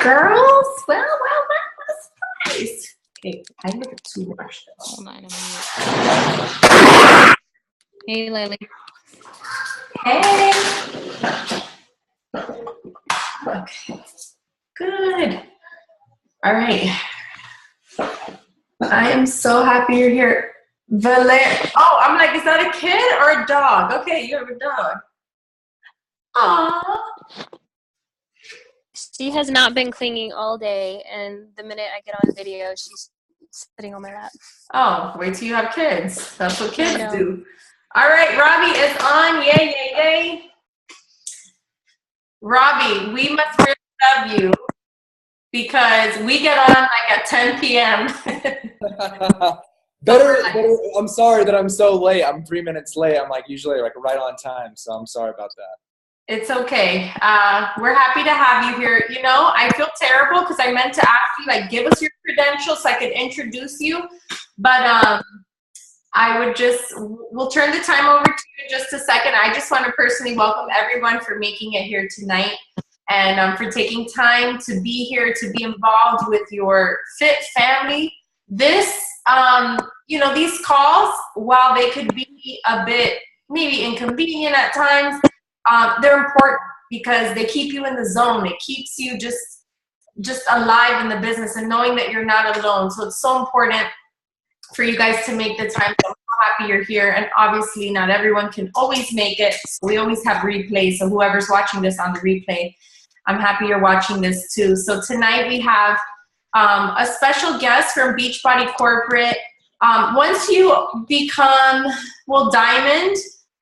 girls. Well, what a surprise. Okay, I look at too much though. Hold on a minute. Hey, Lily. Hey. Okay. Good. All right. I am so happy you're here. Oh, I'm like, is that a kid or a dog? Okay, you have a dog. Aww. She has not been clinging all day, and the minute I get on video, she's sitting on my lap. Oh, wait till you have kids. That's what kids do. All right, Robbie is on. Yay, yay, yay. Robbie, we must really love you because we get on like at 10 p.m. better, I'm sorry that I'm so late. I'm 3 minutes late. I'm like usually like right on time, so I'm sorry about that. It's okay. We're happy to have you here. You know, I feel terrible because I meant to ask you, like, give us your credentials so I could introduce you. But we'll turn the time over to you in just a second. I just want to personally welcome everyone for making it here tonight and for taking time to be here, to be involved with your fit family. This, you know, these calls, while they could be a bit maybe inconvenient at times, they're important because they keep you in the zone. It keeps you just alive in the business and knowing that you're not alone. So it's so important for you guys to make the time. So I'm so happy you're here. And obviously not everyone can always make it. So we always have replays. So whoever's watching this on the replay, I'm happy you're watching this too. So tonight we have a special guest from Beachbody Corporate. Once you become, well, Diamond,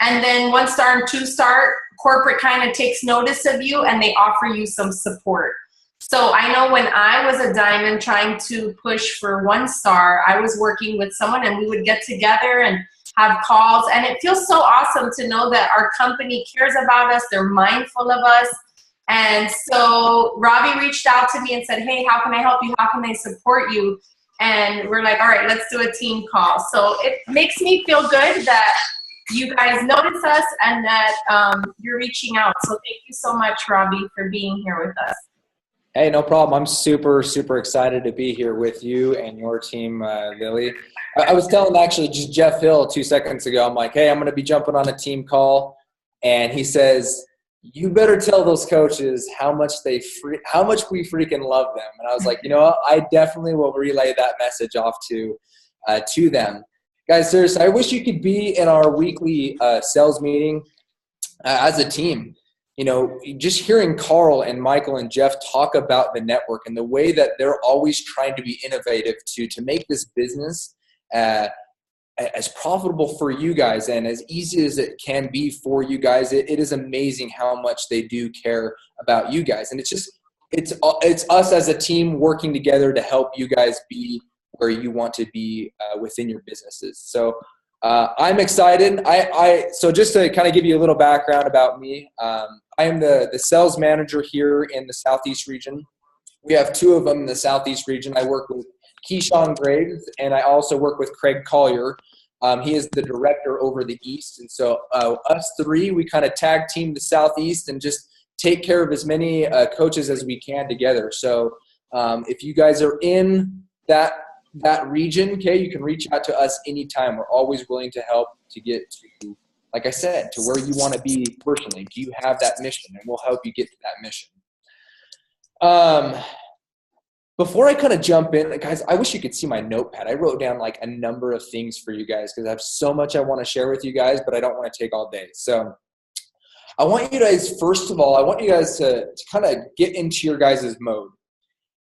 and then 1-star and 2-star, corporate kind of takes notice of you and they offer you some support. So I know when I was a Diamond trying to push for 1-star, I was working with someone and we would get together and have calls. And it feels so awesome to know that our company cares about us. They're mindful of us. And so Robbie reached out to me and said, hey, how can I help you? How can I support you? And we're like, all right, let's do a team call. So it makes me feel good that you guys notice us and that you're reaching out. So thank you so much, Robbie, for being here with us. Hey, no problem. I'm super, super excited to be here with you and your team, Lily. I was telling actually just Jeff Hill 2 seconds ago, I'm like, hey, I'm going to be jumping on a team call. And he says, you better tell those coaches how much we freaking love them. And I was like, you know what? I definitely will relay that message off to them. Guys, seriously, I wish you could be in our weekly sales meeting as a team. You know, just hearing Carl and Michael and Jeff talk about the network and the way that they're always trying to be innovative to make this business as profitable for you guys and as easy as it can be for you guys. It is amazing how much they do care about you guys. And it's us as a team working together to help you guys be where you want to be within your businesses. So I'm excited. So just to kind of give you a little background about me, I am the sales manager here in the Southeast region. We have 2 of them in the Southeast region. I work with Keyshawn Graves, and I also work with Craig Collier. He is the director over the East. And so us 3, we kind of tag team the Southeast and just take care of as many coaches as we can together. So if you guys are in that region, okay, you can reach out to us anytime. We're always willing to help to get to, like I said, to where you want to be personally. Do you have that mission? And we'll help you get to that mission. Before I kind of jump in, guys, I wish you could see my notepad. I wrote down like a number of things for you guys because I have so much I want to share with you guys, but I don't want to take all day. So I want you guys, first of all, I want you guys to kind of get into your guys' mode.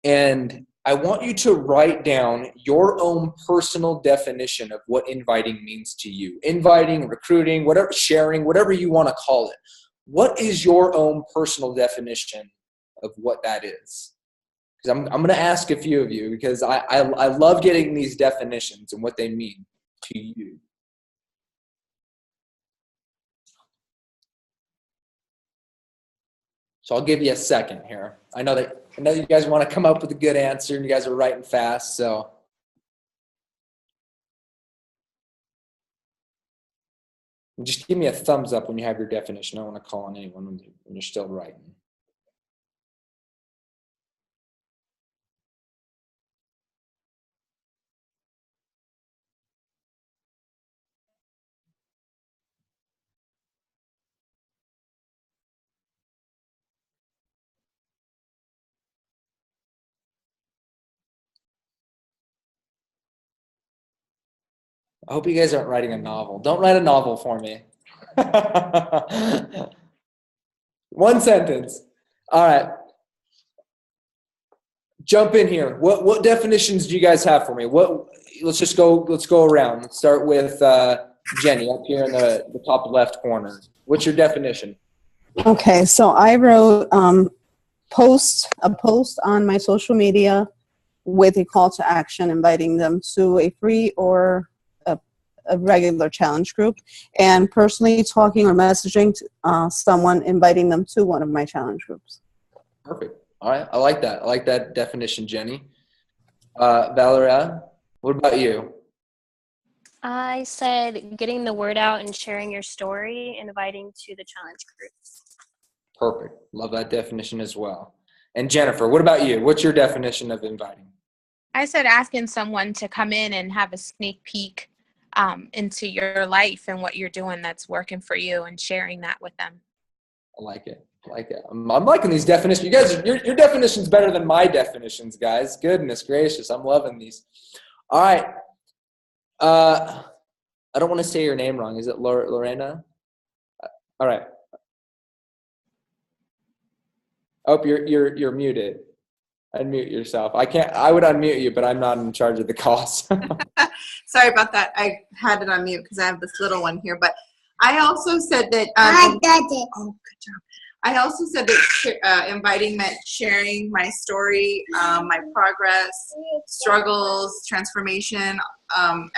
And I want you to write down your own personal definition of what inviting means to you. Inviting, recruiting, whatever, sharing, whatever you want to call it. What is your own personal definition of what that is? Because I'm going to ask a few of you because I love getting these definitions and what they mean to you. So I'll give you a second here. I know you guys want to come up with a good answer and you guys are writing fast, so. Just give me a thumbs up when you have your definition. I don't want to call on anyone when you're still writing. I hope you guys aren't writing a novel. Don't write a novel for me. One sentence. All right. Jump in here. What definitions do you guys have for me? Let's go around. Let's start with Jenny up here in the top left corner. What's your definition? Okay, so I wrote a post on my social media with a call to action, inviting them to a free or a regular challenge group, and personally talking or messaging to someone, inviting them to one of my challenge groups. Perfect. All right. I like that. I like that definition, Jenny. Valeria, what about you? I said getting the word out and sharing your story, inviting to the challenge groups. Perfect. Love that definition as well. And Jennifer, what about you? What's your definition of inviting? I said asking someone to come in and have a sneak peek into your life and what you're doing that's working for you, and sharing that with them. I like it. I like it. I'm liking these definitions. You guys, your definition's better than my definitions, guys. Goodness gracious. I'm loving these. All right. I don't want to say your name wrong. Is it Lorena? All right. Oh, you're muted. Unmute yourself. I would unmute you, but I'm not in charge of the calls. Sorry about that. I had it on mute because I have this little one here. But I also said that. Oh, good job. I also said that inviting meant sharing my story, my progress, struggles, transformation,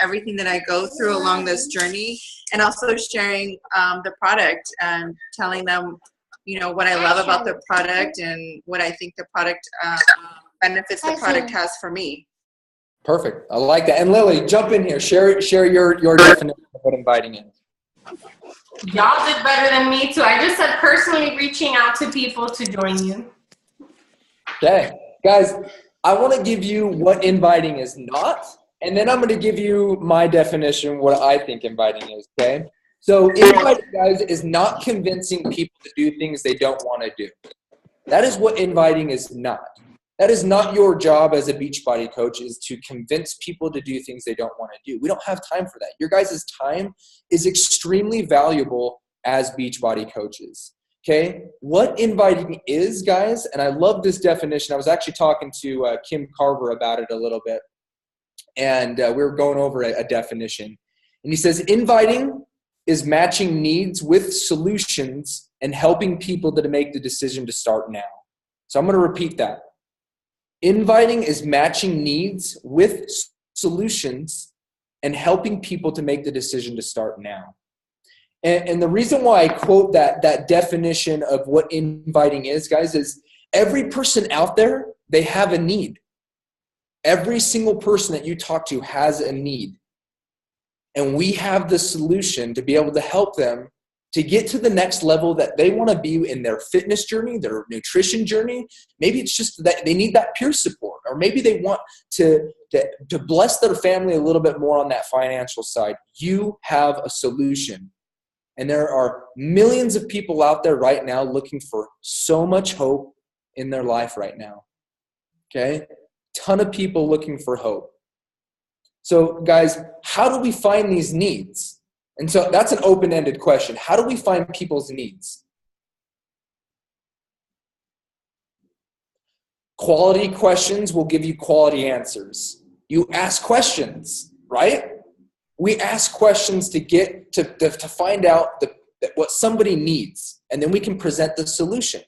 everything that I go through along this journey, and also sharing the product and telling them, what I love about the product and what I think the product benefits the product has for me. Perfect. I like that. And Lily, jump in here. Share your definition of what inviting is. Y'all did better than me too. I just said personally reaching out to people to join you. Okay. Guys, I want to give you what inviting is not, and then I'm going to give you my definition, what I think inviting is, okay? So inviting, guys, is not convincing people to do things they don't want to do. That is what inviting is not. That is not your job as a Beachbody coach, is to convince people to do things they don't want to do. We don't have time for that. Your guys' time is extremely valuable as Beachbody coaches. Okay? What inviting is, guys, and I love this definition. I was actually talking to Kim Carver about it a little bit, and we were going over a definition. And he says, inviting is matching needs with solutions and helping people to make the decision to start now. So I'm going to repeat that. Inviting is matching needs with solutions and helping people to make the decision to start now. And the reason why I quote that definition of what inviting is, guys, is every person out there, they have a need. Every single person that you talk to has a need. And we have the solution to be able to help them to get to the next level that they want to be in their fitness journey, their nutrition journey. Maybe it's just that they need that peer support, or maybe they want to bless their family a little bit more on that financial side. You have a solution. And there are millions of people out there right now looking for so much hope in their life right now. Okay? Ton of people looking for hope. So guys, how do we find these needs? And so that's an open-ended question. How do we find people's needs? Quality questions will give you quality answers. You ask questions, right? We ask questions to get to find out what somebody needs, and then we can present the solution.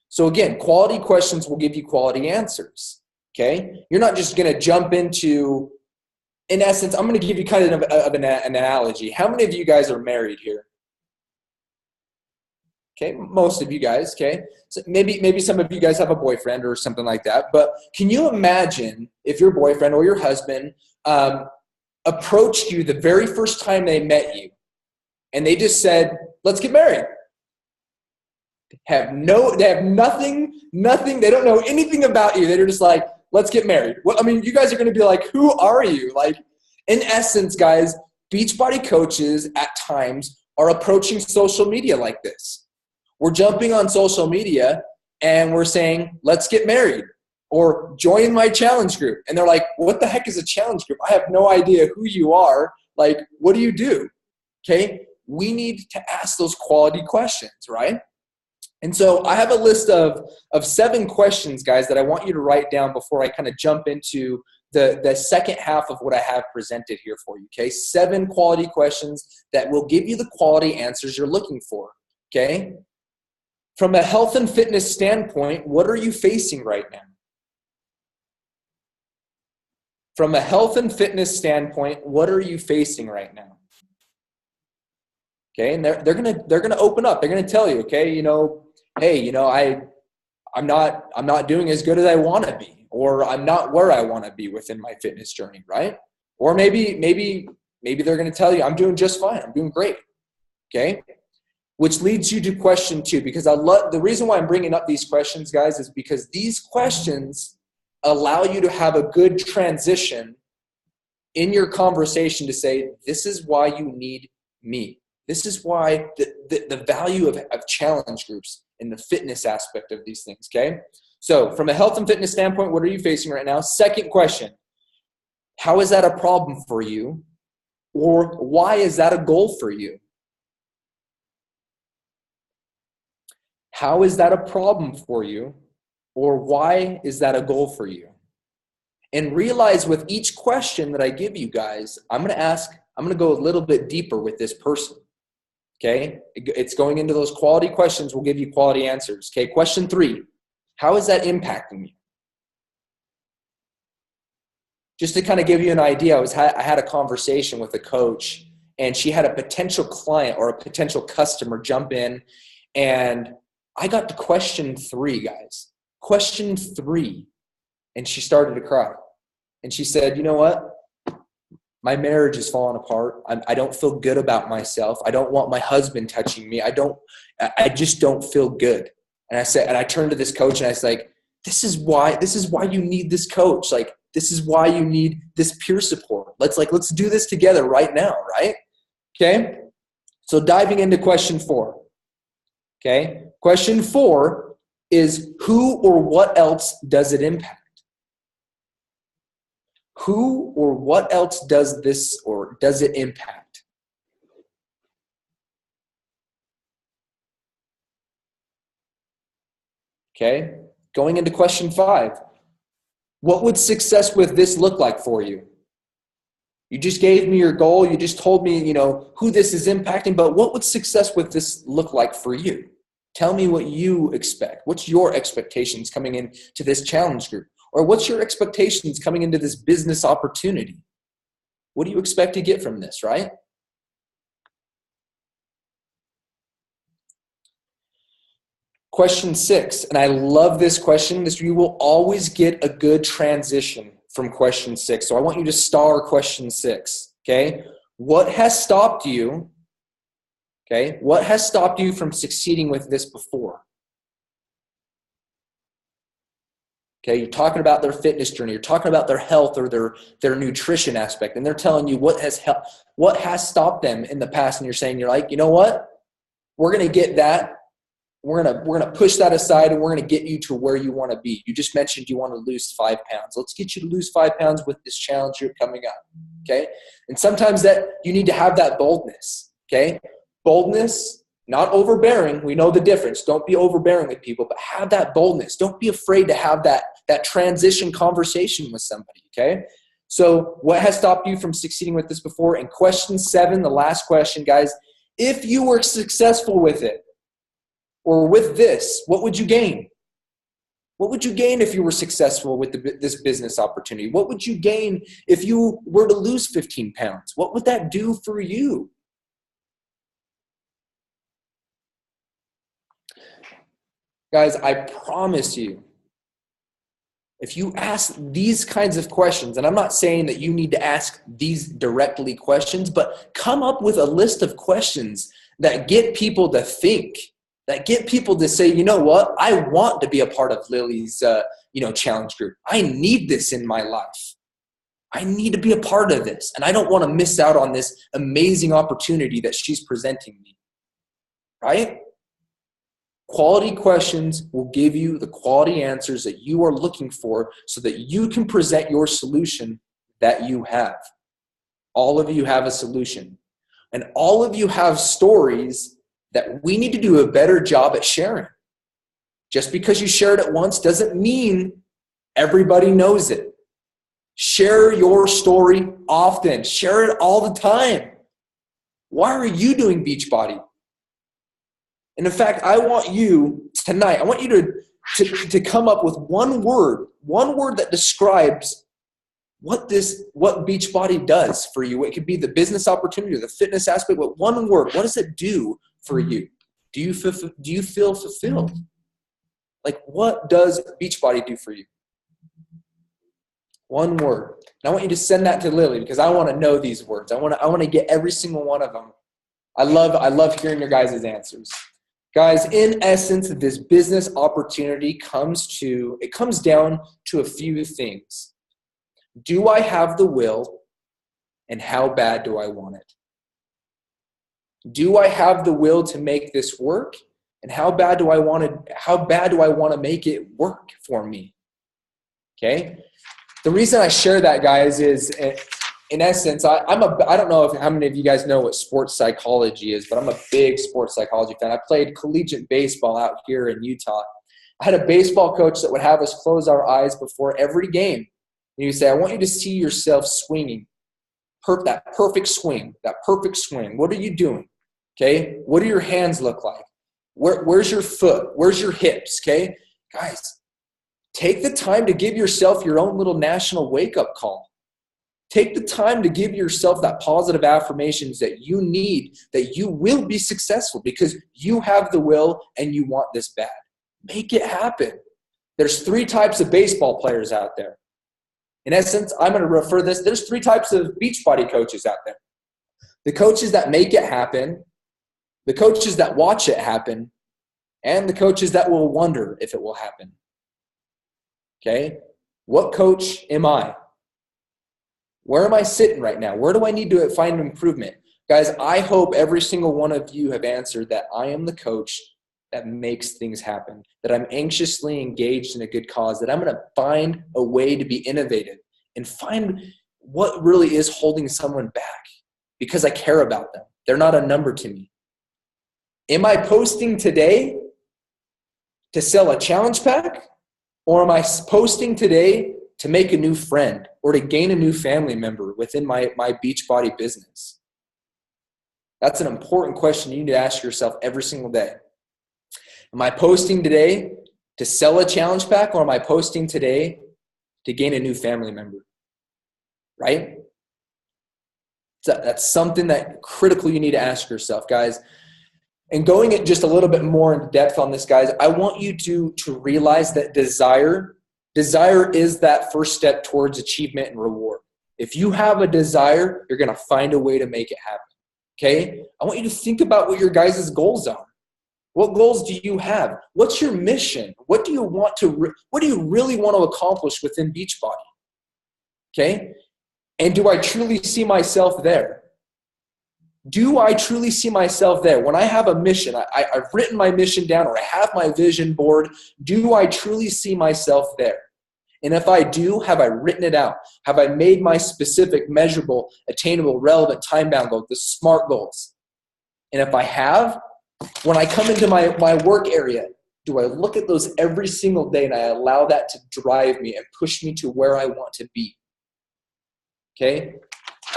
So again, quality questions will give you quality answers, okay? You're not just going to jump into, in essence, I'm going to give you kind of an analogy. How many of you guys are married here? Okay, most of you guys, okay? So maybe some of you guys have a boyfriend or something like that, but can you imagine if your boyfriend or your husband approached you the very first time they met you and they just said, let's get married? They have nothing, they don't know anything about you. They're just like, let's get married. Well, I mean, you guys are going to be like, who are you? Like, in essence, guys, Beachbody coaches at times are approaching social media like this. We're jumping on social media and we're saying, let's get married, or join my challenge group. And they're like, what the heck is a challenge group? I have no idea who you are. Like, what do you do? Okay, we need to ask those quality questions, right? And so I have a list of 7 questions, guys, that I want you to write down before I kind of jump into the second half of what I have presented here for you, okay? 7 quality questions that will give you the quality answers you're looking for, okay? From a health and fitness standpoint, what are you facing right now? From a health and fitness standpoint, what are you facing right now? Okay, and they're gonna open up. They're gonna tell you, okay, hey, I'm not doing as good as I want to be, or I'm not where I want to be within my fitness journey, right? Or maybe they're gonna tell you I'm doing just fine. I'm doing great. Okay, which leads you to question 2, because the reason why I'm bringing up these questions, guys, is because these questions allow you to have a good transition in your conversation to say, this is why you need me. This is why the value of challenge groups in the fitness aspect of these things, okay? So from a health and fitness standpoint, what are you facing right now? Second question, how is that a problem for you? Or why is that a goal for you? How is that a problem for you? Or why is that a goal for you? And realize with each question that I give you guys, I'm going to go a little bit deeper with this person. Okay, it's going into those quality questions. We'll give you quality answers. Okay, question 3, how is that impacting you? Just to kind of give you an idea, I had a conversation with a coach, and she had a potential client or a potential customer jump in, and I got to question 3, guys. Question 3, and she started to cry. And she said, you know what? My marriage is falling apart. I don't feel good about myself. I don't want my husband touching me. I just don't feel good. And I turned to this coach and I was like, this is why you need this coach. Like, this is why you need this peer support. Let's do this together right now, right? Okay. So diving into question 4. Okay. Question 4 is, who or what else does it impact? Who or what else does this or does it impact? Okay, going into question 5. What would success with this look like for you? You just gave me your goal. You just told me, who this is impacting, but what would success with this look like for you? Tell me what you expect. What's your expectations coming into this challenge group? Or what's your expectations coming into this business opportunity? What do you expect to get from this, right? Question 6, and I love this question. You will always get a good transition from question 6. So I want you to star question 6, okay? What has stopped you, okay? What has stopped you from succeeding with this before? Okay, you're talking about their fitness journey. You're talking about their health or their nutrition aspect, and they're telling you what has stopped them in the past, and you're like, you know what? We're gonna get that. We're gonna push that aside, and we're gonna get you to where you want to be. You just mentioned you want to lose 5 pounds. Let's get you to lose 5 pounds with this challenge you're coming up. Okay, and sometimes that you need to have that boldness. Okay, boldness. Not overbearing. We know the difference. Don't be overbearing with people, but have that boldness. Don't be afraid to have that transition conversation with somebody, okay? So what has stopped you from succeeding with this before? And question 7, the last question, guys, if you were successful with it or with this, what would you gain? What would you gain if you were successful with this business opportunity? What would you gain if you were to lose 15 pounds? What would that do for you? Guys, I promise you, if you ask these kinds of questions, and I'm not saying that you need to ask these directly questions, but come up with a list of questions that get people to think, that get people to say, you know what, I want to be a part of Lily's challenge group. I need this in my life. I need to be a part of this, and I don't want to miss out on this amazing opportunity that she's presenting me, right? Quality questions will give you the quality answers that you are looking for so that you can present your solution that you have. All of you have a solution. And all of you have stories that we need to do a better job at sharing. Just because you shared it once doesn't mean everybody knows it. Share your story often. Share it all the time. Why are you doing Beachbody? And in fact, I want you tonight, I want you to come up with one word that describes what Beachbody does for you. It could be the business opportunity or the fitness aspect, but one word, what does it do for you? Do you feel fulfilled? Like, what does Beachbody do for you? One word. And I want you to send that to Lily because I want to know these words. I want to get every single one of them. I love hearing your guys' answers. Guys, in essence, this business opportunity comes down to a few things. Do I have the will, and how bad do I want it? Do I have the will to make this work, and how bad do I want to make it work for me? Okay? The reason I share that, guys, is in essence, I don't know how many of you guys know what sports psychology is, but I'm a big sports psychology fan. I played collegiate baseball out here in Utah. I had a baseball coach that would have us close our eyes before every game. And he'd say, I want you to see yourself swinging. That perfect swing. What are you doing? Okay? What do your hands look like? Where's your foot? Where's your hips? Okay? Guys, take the time to give yourself your own little national wake-up call. Take the time to give yourself that positive affirmations that you need, that you will be successful because you have the will and you want this bad. Make it happen. There's 3 types of baseball players out there. In essence, I'm going to refer this. There's 3 types of Beachbody coaches out there. The coaches that make it happen, the coaches that watch it happen, and the coaches that will wonder if it will happen. Okay? What coach am I? Where am I sitting right now? Where do I need to find improvement? Guys, I hope every single one of you have answered that I am the coach that makes things happen, that I'm anxiously engaged in a good cause, that I'm going to find a way to be innovative and find what really is holding someone back because I care about them. They're not a number to me. Am I posting today to sell a challenge pack, or am I posting today to make a new friend or to gain a new family member within my Beachbody business? That's an important question you need to ask yourself every single day. Am I posting today to sell a challenge pack, or am I posting today to gain a new family member? Right? So that's something that critically you need to ask yourself, guys. And going it just a little bit more in depth on this, guys, I want you to realize that desire is that first step towards achievement and reward. If you have a desire, you're going to find a way to make it happen. Okay? I want you to think about what your guys' goals are. What goals do you have? What's your mission? What do you really want to accomplish within Beachbody? Okay? And do I truly see myself there? Do I truly see myself there? When I have a mission, I've written my mission down, or I have my vision board, do I truly see myself there? And if I do, have I written it out? Have I made my specific, measurable, attainable, relevant, time-bound goals, the SMART goals? And if I have, when I come into my work area, do I look at those every single day and I allow that to drive me and push me to where I want to be? Okay?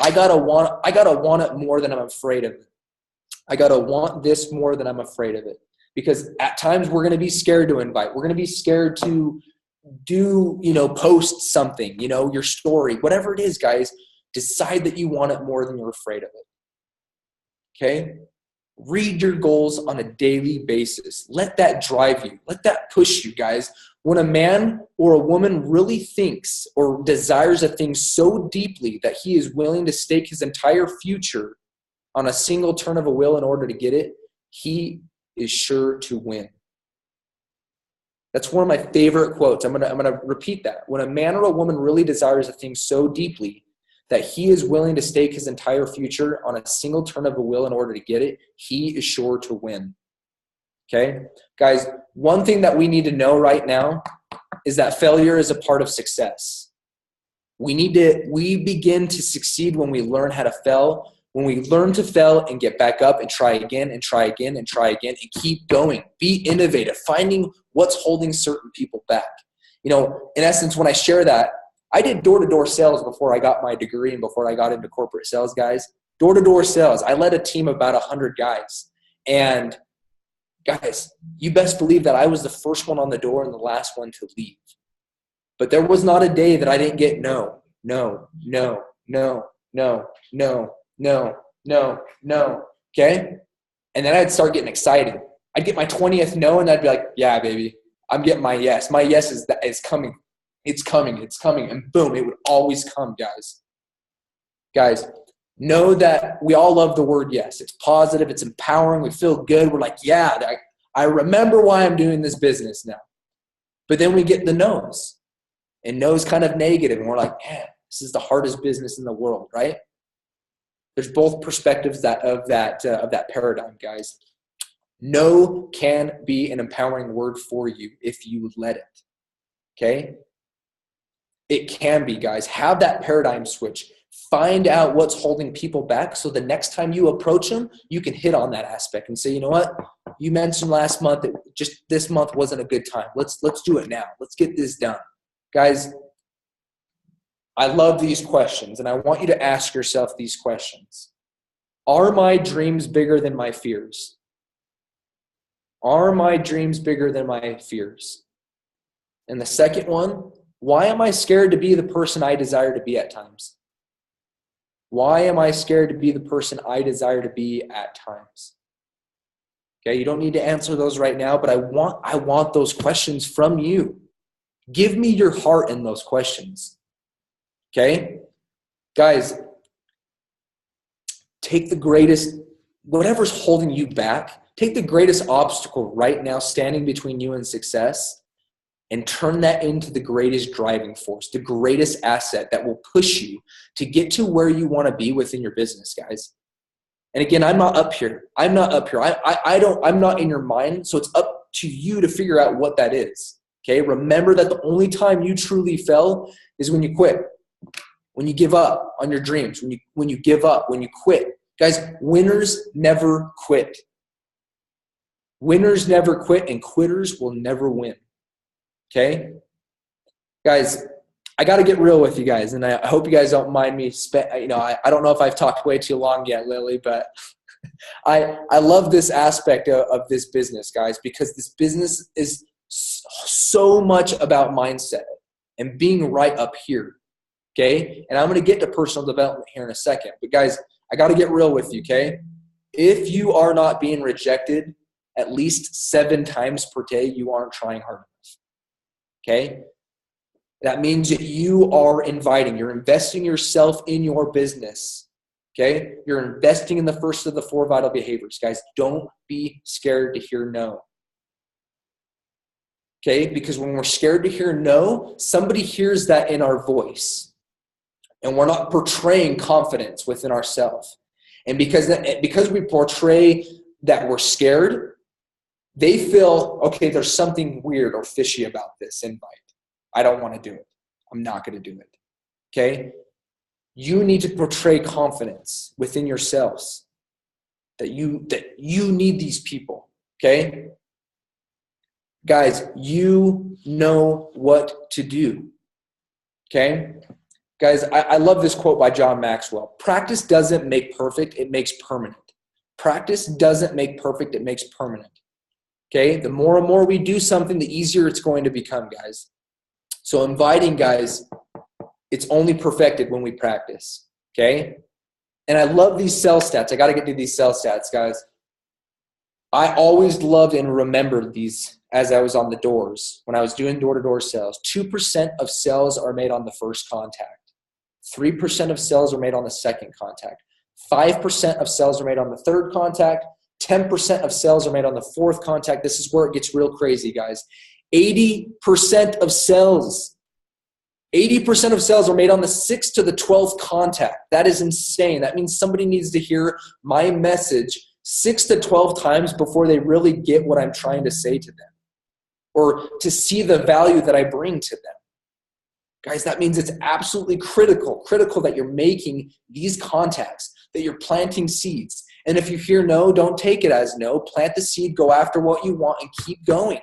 I gotta want it more than I'm afraid of it. I gotta want this more than I'm afraid of it. Because at times we're gonna be scared to invite. We're gonna be scared to post something, your story, whatever it is, guys. Decide that you want it more than you're afraid of it. Okay? Read your goals on a daily basis. Let that drive you. Let that push you, guys. When a man or a woman really thinks or desires a thing so deeply that he is willing to stake his entire future on a single turn of a wheel in order to get it, he is sure to win. That's one of my favorite quotes. I'm gonna repeat that. When a man or a woman really desires a thing so deeply that he is willing to stake his entire future on a single turn of a wheel in order to get it, he is sure to win. Okay? Guys, one thing that we need to know right now is that failure is a part of success. We begin to succeed when we learn how to fail, when we learn to fail and get back up and try again and try again and try again and keep going. Be innovative, finding what's holding certain people back. You know, in essence, when I share that, I did door-to-door sales before I got my degree and before I got into corporate sales, guys. Door-to-door sales. I led a team of about 100 guys. And guys, you best believe that I was the first one on the door and the last one to leave. But there was not a day that I didn't get no, no, no, no, no, no, no, no, no, okay? And then I'd start getting excited. I'd get my 20th no, and I'd be like, yeah, baby, I'm getting my yes. My yes is coming. It's coming. It's coming. And boom, it would always come, guys. Guys, know that we all love the word yes. It's positive. It's empowering. We feel good. We're like, yeah, I remember why I'm doing this business now. But then we get the no's. And no's kind of negative. And we're like, man, this is the hardest business in the world, right? There's both perspectives of that paradigm, guys. No can be an empowering word for you if you let it, okay? It can be, guys. Have that paradigm switch. Find out what's holding people back so the next time you approach them, you can hit on that aspect and say, you know what? You mentioned last month that just this month wasn't a good time. Let's do it now. Let's get this done. Guys, I love these questions, and I want you to ask yourself these questions. Are my dreams bigger than my fears? Are my dreams bigger than my fears? And the second one, why am I scared to be the person I desire to be at times? Why am I scared to be the person I desire to be at times? Okay, you don't need to answer those right now, but I want those questions from you. Give me your heart in those questions. Okay? Guys, take the greatest, whatever's holding you back, take the greatest obstacle right now standing between you and success and turn that into the greatest driving force, the greatest asset that will push you to get to where you want to be within your business, guys. And again, I'm not up here. I'm not in your mind, so it's up to you to figure out what that is. Okay, remember that the only time you truly fail is when you quit, when you give up on your dreams, when you give up, when you quit. Guys, winners never quit. Winners never quit, and quitters will never win. Okay? Guys, I got to get real with you guys, and I hope you guys don't mind me. I don't know if I've talked way too long yet, Lily, but I love this aspect of this business, guys, because this business is so much about mindset and being right up here, okay? And I'm going to get to personal development here in a second. But, guys, I got to get real with you, okay? If you are not being rejected at least 7 times per day, you aren't trying hard enough, okay? That means that you are you're investing yourself in your business, okay? You're investing in the first of the 4 vital behaviors. Guys, don't be scared to hear no. Okay, because when we're scared to hear no, somebody hears that in our voice. And we're not portraying confidence within ourselves. And because we portray that we're scared, they feel, okay, there's something weird or fishy about this invite. I don't want to do it. I'm not going to do it. Okay? You need to portray confidence within yourselves that you need these people. Okay? Guys, you know what to do, okay? Guys, I love this quote by John Maxwell. Practice doesn't make perfect, it makes permanent. Practice doesn't make perfect, it makes permanent, okay? The more and more we do something, the easier it's going to become, guys. So inviting, guys, it's only perfected when we practice, okay? And I love these sales stats. I got to get to these sales stats, guys. I always loved and remembered these as I was on the doors. When I was doing door-to-door sales, 2% of sales are made on the first contact. 3% of sales are made on the second contact. 5% of sales are made on the third contact. 10% of sales are made on the fourth contact. This is where it gets real crazy, guys. 80% of sales are made on the 6th to the 12th contact. That is insane. That means somebody needs to hear my message 6 to 12 times before they really get what I'm trying to say to them or to see the value that I bring to them. Guys, that means it's absolutely critical that you're making these contacts, that you're planting seeds. And if you hear no, don't take it as no. Plant the seed, go after what you want, and keep going.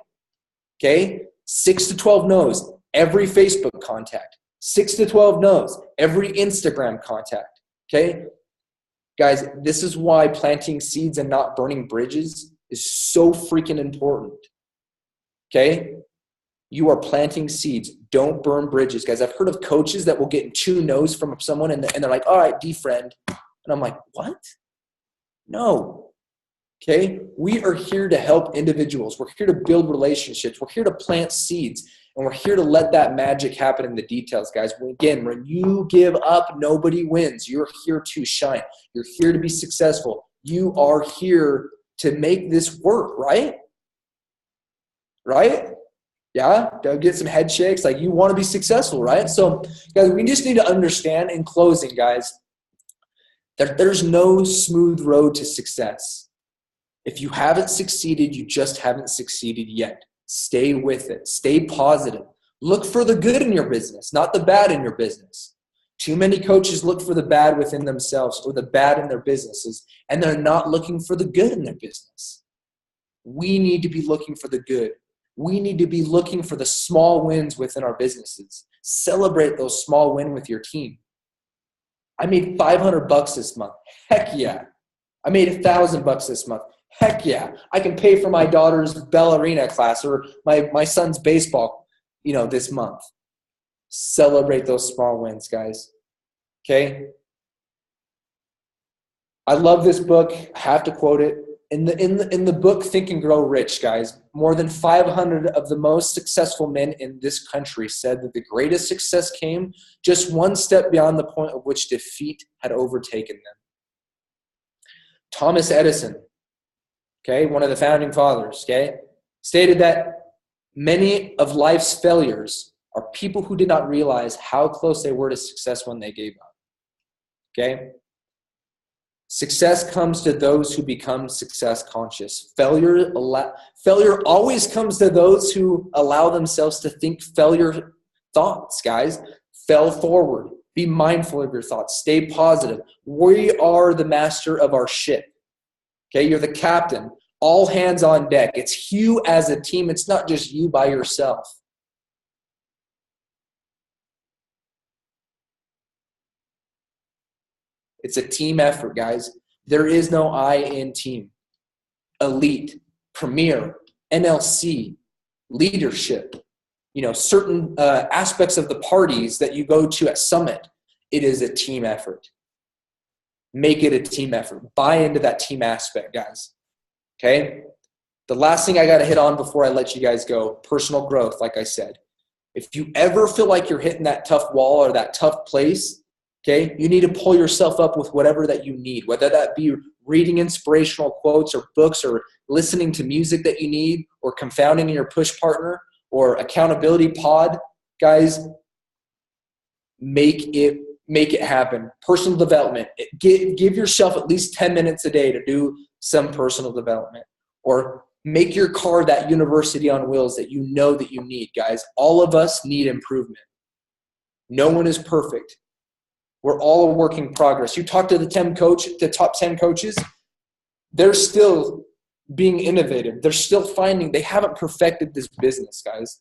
Okay? 6 to 12 no's every Facebook contact. 6 to 12 no's every Instagram contact. Okay? Guys, this is why planting seeds and not burning bridges is so freaking important. Okay? You are planting seeds. Don't burn bridges. Guys, I've heard of coaches that will get 2 no's from someone and they're like, all right, defriend. And I'm like, what? No. Okay? We are here to help individuals. We're here to build relationships. We're here to plant seeds. And we're here to let that magic happen in the details, guys. Again, when you give up, nobody wins. You're here to shine. You're here to be successful. You are here to make this work, right? Right? Yeah? Don't get some head shakes. Like, you want to be successful, right? So, guys, we just need to understand, in closing, guys, that there's no smooth road to success. If you haven't succeeded, you just haven't succeeded yet. Stay with it. Stay positive. Look for the good in your business, not the bad in your business. Too many coaches look for the bad within themselves or the bad in their businesses, and they're not looking for the good in their business. We need to be looking for the good. We need to be looking for the small wins within our businesses. Celebrate those small wins with your team. I made $500 this month. Heck yeah. I made $1,000 this month. Heck yeah. I can pay for my daughter's ballerina class or my son's baseball, this month. Celebrate those small wins, guys. Okay? I love this book. I have to quote it. In the book Think and Grow Rich, guys, more than 500 of the most successful men in this country said that the greatest success came just one step beyond the point of which defeat had overtaken them. Thomas Edison, okay, one of the founding fathers, okay, stated that many of life's failures are people who did not realize how close they were to success when they gave up. Okay? Success comes to those who become success conscious. Failure always comes to those who allow themselves to think failure thoughts, guys. Fail forward. Be mindful of your thoughts. Stay positive. We are the master of our ship. Okay, you're the captain. All hands on deck. It's you as a team. It's not just you by yourself. It's a team effort, guys. There is no I in team. Elite, premier, NLC, leadership, certain aspects of the parties that you go to at Summit. It is a team effort. Make it a team effort. Buy into that team aspect, guys. Okay? The last thing I got to hit on before I let you guys go, personal growth, like I said. If you ever feel like you're hitting that tough wall or that tough place, okay, you need to pull yourself up with whatever that you need, whether that be reading inspirational quotes or books or listening to music that you need or confounding your push partner or accountability pod. Guys, make it happen. Personal development. Give yourself at least 10 minutes a day to do some personal development, or make your car that university on wheels that you know that you need, guys. All of us need improvement. No one is perfect. We're all a work in progress. You talk to the top 10 coaches, they're still being innovative. They're still finding, they haven't perfected this business, guys.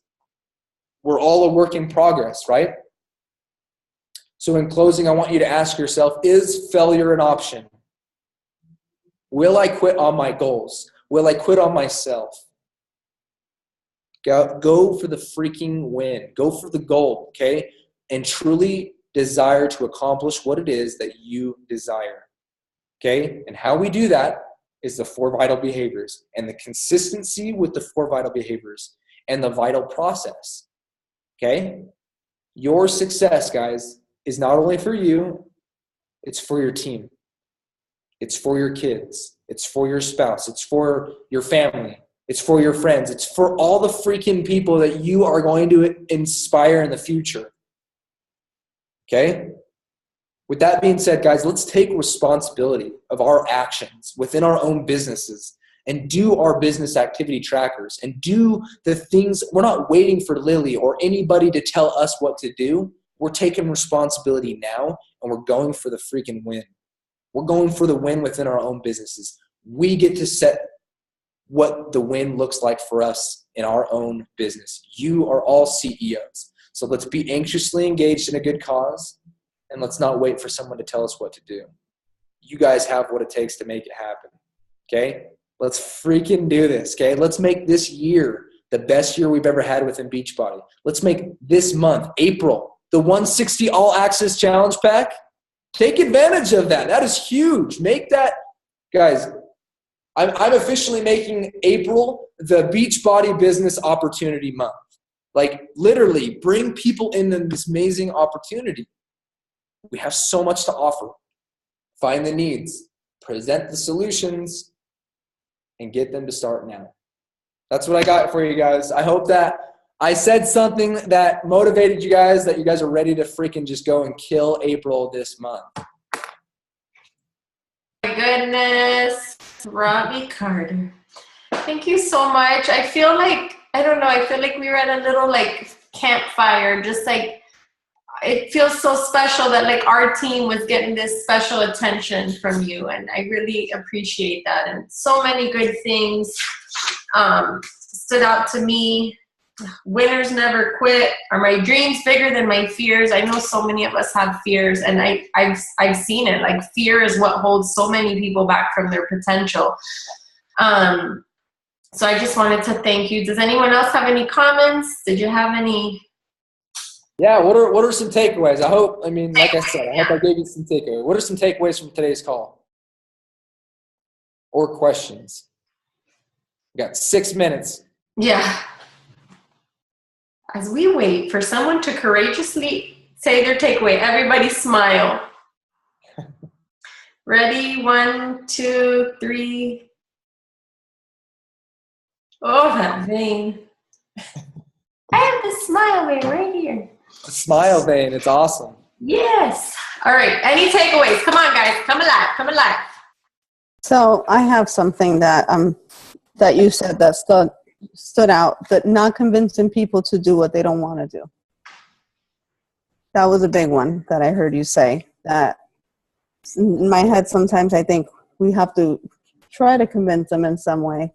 We're all a work in progress, right? So in closing, I want you to ask yourself, is failure an option? Will I quit on my goals? Will I quit on myself? Go for the freaking win. Go for the goal, okay? And truly desire to accomplish what it is that you desire, okay? And how we do that is the 4 vital behaviors and the consistency with the 4 vital behaviors and the vital process, okay? Your success, guys, is not only for you, it's for your team. It's for your kids. It's for your spouse. It's for your family. It's for your friends. It's for all the freaking people that you are going to inspire in the future. Okay? With that being said, guys, let's take responsibility of our actions within our own businesses and do our business activity trackers and do the things. We're not waiting for Lily or anybody to tell us what to do. We're taking responsibility now, and we're going for the freaking win. We're going for the win within our own businesses. We get to set what the win looks like for us in our own business. You are all CEOs. So let's be anxiously engaged in a good cause, and let's not wait for someone to tell us what to do. You guys have what it takes to make it happen, okay? Let's freaking do this, okay? Let's make this year the best year we've ever had within Beachbody. Let's make this month, April, the 160 All Access Challenge Pack. Take advantage of that. That is huge. Make that, guys, I'm officially making April the Beachbody Business Opportunity Month. Like, literally, bring people into this amazing opportunity. We have so much to offer. Find the needs, present the solutions, and get them to start now. That's what I got for you guys. I hope that I said something that motivated you guys, that you guys are ready to freaking just go and kill April this month. My goodness, Roby Carter. Thank you so much. I feel like, I don't know, I feel like we were at a little like campfire, just like, it feels so special that like our team was getting this special attention from you, and I really appreciate that. And so many good things stood out to me. Winners never quit. Are my dreams bigger than my fears? I know so many of us have fears, and I've seen it. Like, fear is what holds so many people back from their potential. So I just wanted to thank you. Does anyone else have any comments? Did you have any? Yeah, what are some takeaways? I hope, I mean, like I said, I hope I gave you some takeaways. What are some takeaways from today's call? Or questions? We got 6 minutes. Yeah. As we wait for someone to courageously say their takeaway, everybody smile. Ready? 1, 2, 3. Oh, that vein. I have the smile vein right here. The smile vein, it's awesome. Yes. All right. Any takeaways? Come on, guys. Come alive. Come alive. So I have something that that you said that stood out, that not convincing people to do what they don't want to do. That was a big one that I heard you say. That in my head, sometimes I think we have to try to convince them in some way,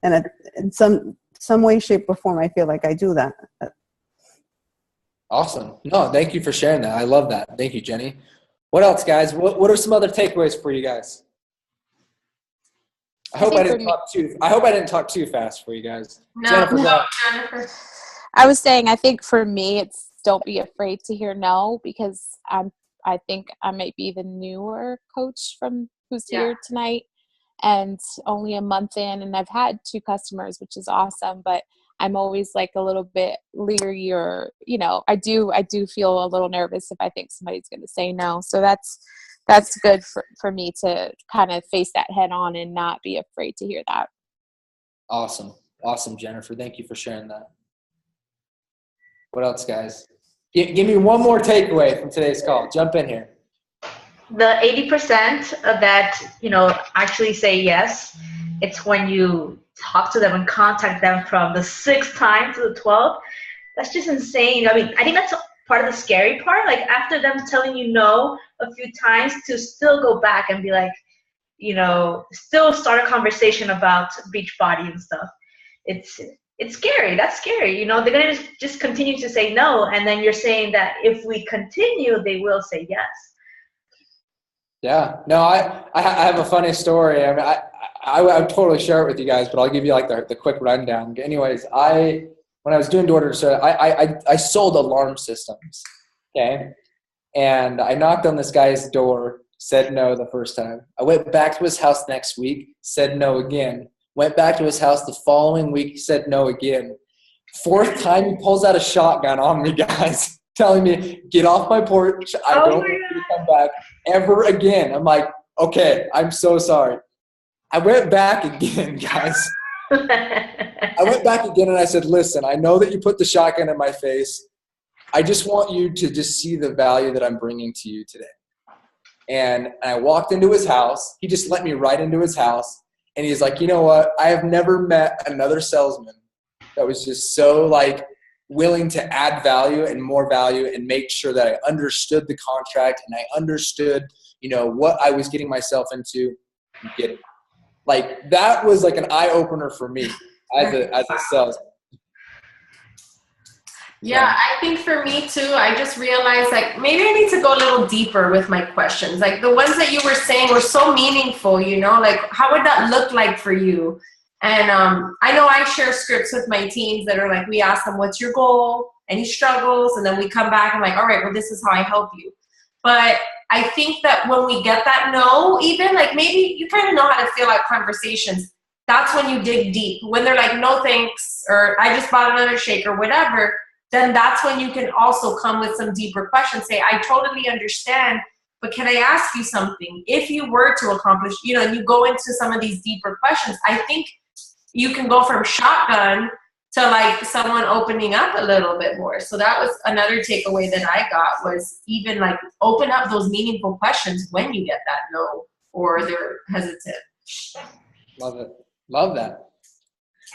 and in some way, shape, or form, I feel like I do that. Awesome. No, thank you for sharing that. I love that. Thank you, Jenny. What else, guys? What are some other takeaways for you guys? I hope I didn't talk too fast for you guys. No, Jennifer. I was saying, I think for me, it's don't be afraid to hear no, because I think I might be the newer coach who's here tonight, and only a month in, and I've had 2 customers, which is awesome, but I'm always like a little bit leery, or, you know, I do feel a little nervous if I think somebody's going to say no. So that's good for me to kind of face that head on and not be afraid to hear that. Awesome. Awesome, Jennifer. Thank you for sharing that. What else, guys? Give me one more takeaway from today's call. Jump in here. The 80% of that, actually say yes. It's when you talk to them and contact them from the 6th time to the 12th. That's just insane. I mean, I think that's part of the scary part. Like, after them telling you no a few times, to still go back and be like, still start a conversation about Beachbody and stuff. It's scary. That's scary. They're going to just continue to say no. And then you're saying that if we continue, they will say yes. Yeah. No, I have a funny story. I mean, I would totally share it with you guys, but I'll give you like the quick rundown. Anyways, when I was doing door-to-door, I sold alarm systems, okay? And I knocked on this guy's door, said no the first time. I went back to his house next week, said no again. Went back to his house the following week, said no again. 4th time, he pulls out a shotgun on me, guys, telling me, get off my porch. I don't want you to come back ever again. I'm like, okay, I'm so sorry. I went back again, guys. I went back again and I said, listen, I know that you put the shotgun in my face. I just want you to just see the value that I'm bringing to you today. And I walked into his house. He just let me right into his house. And he's like, you know what? I have never met another salesman that was just so like willing to add value and more value and make sure that I understood the contract and I understood, you know, what I was getting myself into. You get it. Like that was like an eye opener for me as a salesman. Yeah, I think for me too, I just realized like maybe I need to go a little deeper with my questions. Like the ones that you were saying were so meaningful, you know, like how would that look like for you? And I know I share scripts with my teams that are like, we ask them, what's your goal? Any struggles? And then we come back and like, all right, well, this is how I help you. But I think that when we get that no, even like maybe you kind of know how to feel out conversations. That's when you dig deep. When they're like, no thanks, or I just bought another shake or whatever, then that's when you can also come with some deeper questions. Say, I totally understand, but can I ask you something? If you were to accomplish, you know, and you go into some of these deeper questions, I think you can go from shotgun to like someone opening up a little bit more. So that was another takeaway that I got, was even like open up those meaningful questions when you get that no or they're hesitant. Love it. Love that.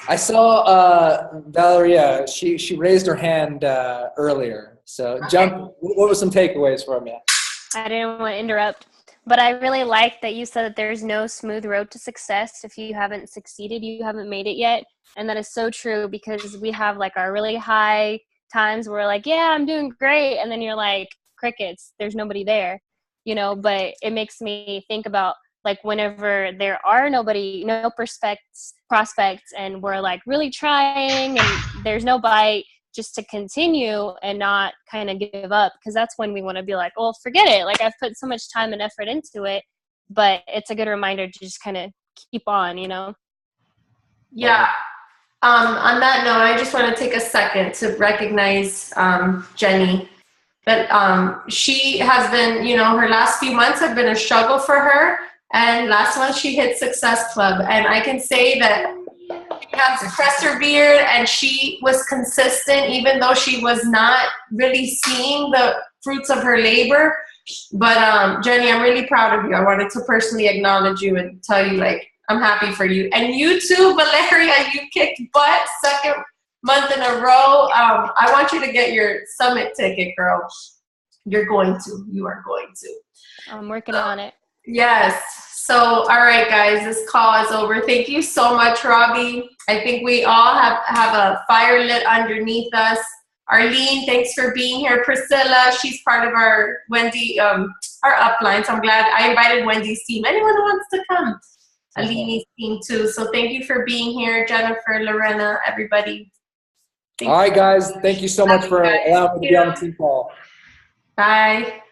I saw Valeria, she raised her hand earlier. So jump, what were some takeaways from you? I didn't want to interrupt, but I really like that you said that there's no smooth road to success. If you haven't succeeded, you haven't made it yet. And that is so true, because we have like our really high times where we're like, yeah, I'm doing great. And then you're like, crickets, there's nobody there, you know, but it makes me think about like whenever there are no prospects and we're like really trying and there's no bite, just to continue and not kind of give up, because that's when we want to be like, well, forget it. Like I've put so much time and effort into it, but it's a good reminder to just kind of keep on, you know? Yeah. On that note, I just want to take a second to recognize Jenny. But she has been, you know, her last few months have been a struggle for her. And last month she hit Success Club. And I can say that she has persevered and she was consistent, even though she was not really seeing the fruits of her labor. But Jenny, I'm really proud of you. I wanted to personally acknowledge you and tell you, like, I'm happy for you. And you too, Valeria, you kicked butt, second month in a row. I want you to get your summit ticket, girl. You're going to. You are going to. I'm working on it. Yes. So, all right, guys, this call is over. Thank you so much, Robbie. I think we all have a fire lit underneath us. Arlene, thanks for being here. Priscilla, she's part of our Wendy, our upline. So I'm glad I invited Wendy's team. Anyone who wants to come. Alini's team too. So thank you for being here, Jennifer, Lorena, everybody. All right, guys. Thank you so much for allowing me to be on the team call. Bye.